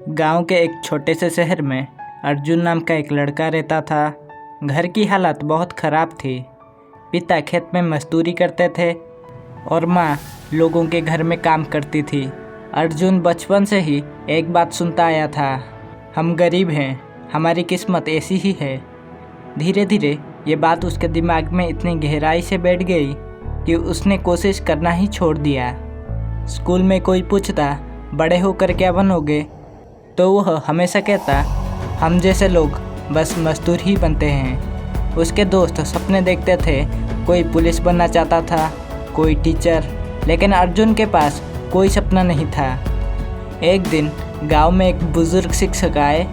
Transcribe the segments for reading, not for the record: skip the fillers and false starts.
गांव के एक छोटे से शहर में अर्जुन नाम का एक लड़का रहता था। घर की हालत बहुत ख़राब थी। पिता खेत में मजदूरी करते थे और माँ लोगों के घर में काम करती थी। अर्जुन बचपन से ही एक बात सुनता आया था, हम गरीब हैं, हमारी किस्मत ऐसी ही है। धीरे धीरे ये बात उसके दिमाग में इतनी गहराई से बैठ गई कि उसने कोशिश करना ही छोड़ दिया। स्कूल में कोई पूछता बड़े होकर क्या बनोगे, तो वह हमेशा कहता हम जैसे लोग बस मजदूर ही बनते हैं। उसके दोस्त सपने देखते थे, कोई पुलिस बनना चाहता था, कोई टीचर, लेकिन अर्जुन के पास कोई सपना नहीं था। एक दिन गांव में एक बुजुर्ग शिक्षक आए।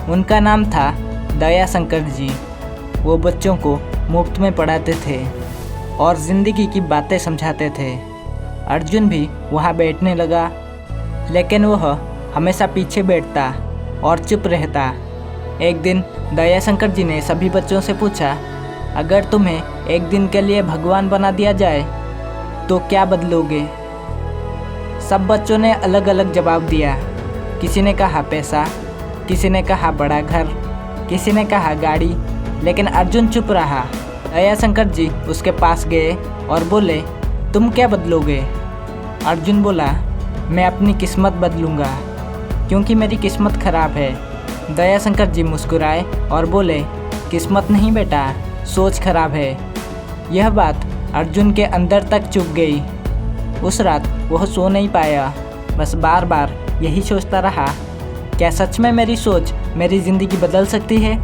उनका नाम था दया शंकर जी। वो बच्चों को मुफ्त में पढ़ाते थे और ज़िंदगी की बातें समझाते थे। अर्जुन भी वहाँ बैठने लगा, लेकिन वह हमेशा पीछे बैठता और चुप रहता। एक दिन दया शंकर जी ने सभी बच्चों से पूछा, अगर तुम्हें एक दिन के लिए भगवान बना दिया जाए तो क्या बदलोगे? सब बच्चों ने अलग अलग जवाब दिया। किसी ने कहा पैसा, किसी ने कहा बड़ा घर, किसी ने कहा गाड़ी, लेकिन अर्जुन चुप रहा। दया शंकर जी उसके पास गए और बोले, तुम क्या बदलोगे? अर्जुन बोला, मैं अपनी किस्मत बदलूंगा, क्योंकि मेरी किस्मत खराब है। दया शंकर जी मुस्कुराए और बोले, किस्मत नहीं बेटा, सोच खराब है। यह बात अर्जुन के अंदर तक चुभ गई। उस रात वह सो नहीं पाया, बस बार बार यही सोचता रहा, क्या सच में मेरी सोच मेरी ज़िंदगी बदल सकती है?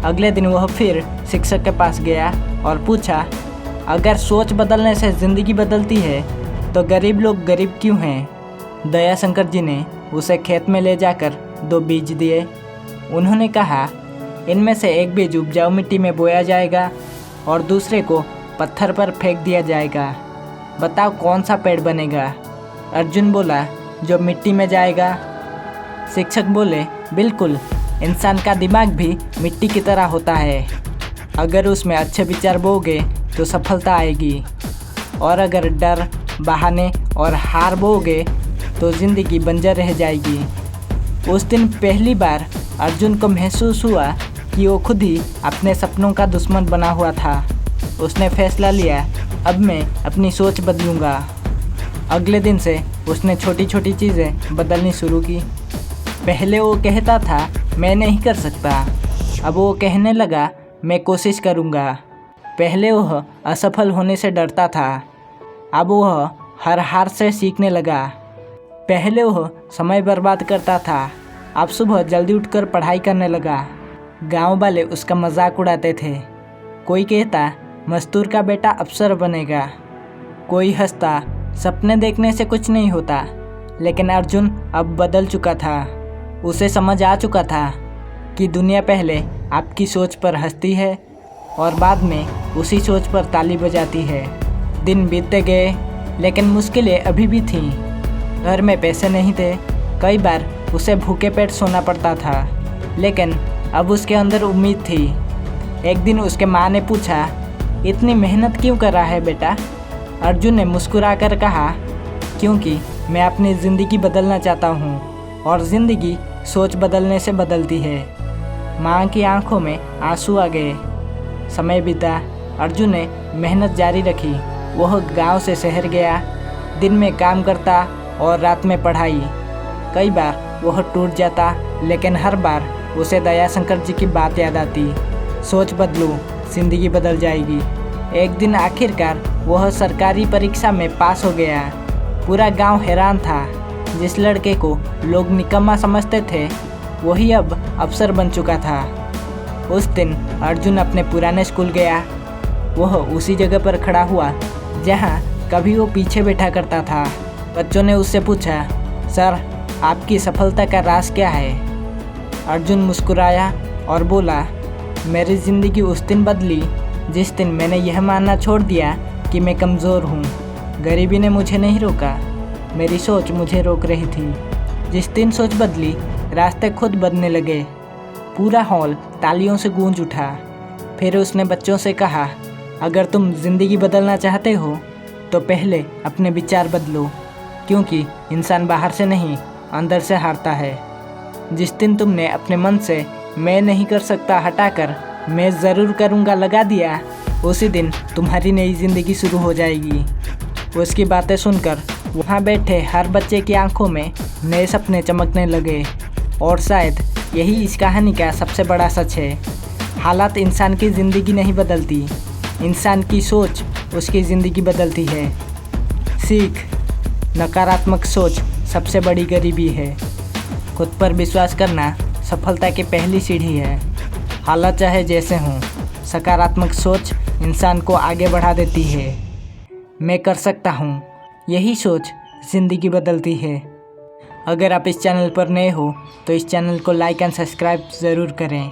अगले दिन वह फिर शिक्षक के पास गया और पूछा, अगर सोच बदलने से ज़िंदगी बदलती है तो गरीब लोग गरीब क्यों हैं? दया शंकर जी ने उसे खेत में ले जाकर 2 बीज दिए। उन्होंने कहा, इनमें से एक बीज उपजाऊ मिट्टी में बोया जाएगा और दूसरे को पत्थर पर फेंक दिया जाएगा। बताओ कौन सा पेड़ बनेगा? अर्जुन बोला, जो मिट्टी में जाएगा। शिक्षक बोले, बिल्कुल, इंसान का दिमाग भी मिट्टी की तरह होता है। अगर उसमें अच्छे विचार बोओगे तो सफलता आएगी, और अगर डर, बहाने और हार बोओगे तो ज़िंदगी बंजर रह जाएगी। उस दिन पहली बार अर्जुन को महसूस हुआ कि वो खुद ही अपने सपनों का दुश्मन बना हुआ था। उसने फैसला लिया, अब मैं अपनी सोच बदलूंगा। अगले दिन से उसने छोटी छोटी चीज़ें बदलनी शुरू की। पहले वो कहता था मैं नहीं कर सकता, अब वो कहने लगा मैं कोशिश करूंगा। पहले वह असफल होने से डरता था, अब वह हर हार से सीखने लगा। पहले वह समय बर्बाद करता था, अब सुबह जल्दी उठकर पढ़ाई करने लगा। गांव वाले उसका मजाक उड़ाते थे। कोई कहता मजदूर का बेटा अफसर बनेगा, कोई हंसता सपने देखने से कुछ नहीं होता। लेकिन अर्जुन अब बदल चुका था। उसे समझ आ चुका था कि दुनिया पहले आपकी सोच पर हंसती है और बाद में उसी सोच पर ताली बजाती है। दिन बीतते गए, लेकिन मुश्किलें अभी भी थीं। घर में पैसे नहीं थे, कई बार उसे भूखे पेट सोना पड़ता था, लेकिन अब उसके अंदर उम्मीद थी। एक दिन उसके माँ ने पूछा, इतनी मेहनत क्यों कर रहा है बेटा? अर्जुन ने मुस्कुराकर कहा, क्योंकि मैं अपनी ज़िंदगी बदलना चाहता हूँ और ज़िंदगी सोच बदलने से बदलती है। माँ की आंखों में आंसू आ गए। समय बीता, अर्जुन ने मेहनत जारी रखी। वह गांव से शहर गया, दिन में काम करता और रात में पढ़ाई। कई बार वह टूट जाता, लेकिन हर बार उसे दया शंकर जी की बात याद आती, सोच बदलो, ज़िंदगी बदल जाएगी। एक दिन आखिरकार वह सरकारी परीक्षा में पास हो गया। पूरा गांव हैरान था। जिस लड़के को लोग निकम्मा समझते थे, वही अब अफसर बन चुका था। उस दिन अर्जुन अपने पुराने स्कूल गया। वह उसी जगह पर खड़ा हुआ जहाँ कभी वो पीछे बैठा करता था। बच्चों ने उससे पूछा, सर, आपकी सफलता का राज क्या है? अर्जुन मुस्कुराया और बोला, मेरी ज़िंदगी उस दिन बदली जिस दिन मैंने यह मानना छोड़ दिया कि मैं कमज़ोर हूँ। गरीबी ने मुझे नहीं रोका, मेरी सोच मुझे रोक रही थी। जिस दिन सोच बदली, रास्ते खुद बदलने लगे। पूरा हॉल तालियों से गूंज उठा। फिर उसने बच्चों से कहा, अगर तुम ज़िंदगी बदलना चाहते हो तो पहले अपने विचार बदलो, क्योंकि इंसान बाहर से नहीं अंदर से हारता है। जिस दिन तुमने अपने मन से मैं नहीं कर सकता हटाकर मैं ज़रूर करूँगा लगा दिया, उसी दिन तुम्हारी नई ज़िंदगी शुरू हो जाएगी। उसकी बातें सुनकर वहाँ बैठे हर बच्चे की आंखों में नए सपने चमकने लगे और शायद यही इस कहानी का सबसे बड़ा सच है। हालात इंसान की ज़िंदगी नहीं बदलती, इंसान की सोच उसकी ज़िंदगी बदलती है। सीख, नकारात्मक सोच सबसे बड़ी गरीबी है। खुद पर विश्वास करना सफलता की पहली सीढ़ी है। हालात चाहे जैसे हों, सकारात्मक सोच इंसान को आगे बढ़ा देती है। मैं कर सकता हूँ, यही सोच ज़िंदगी बदलती है। अगर आप इस चैनल पर नए हो तो इस चैनल को लाइक एंड सब्सक्राइब ज़रूर करें।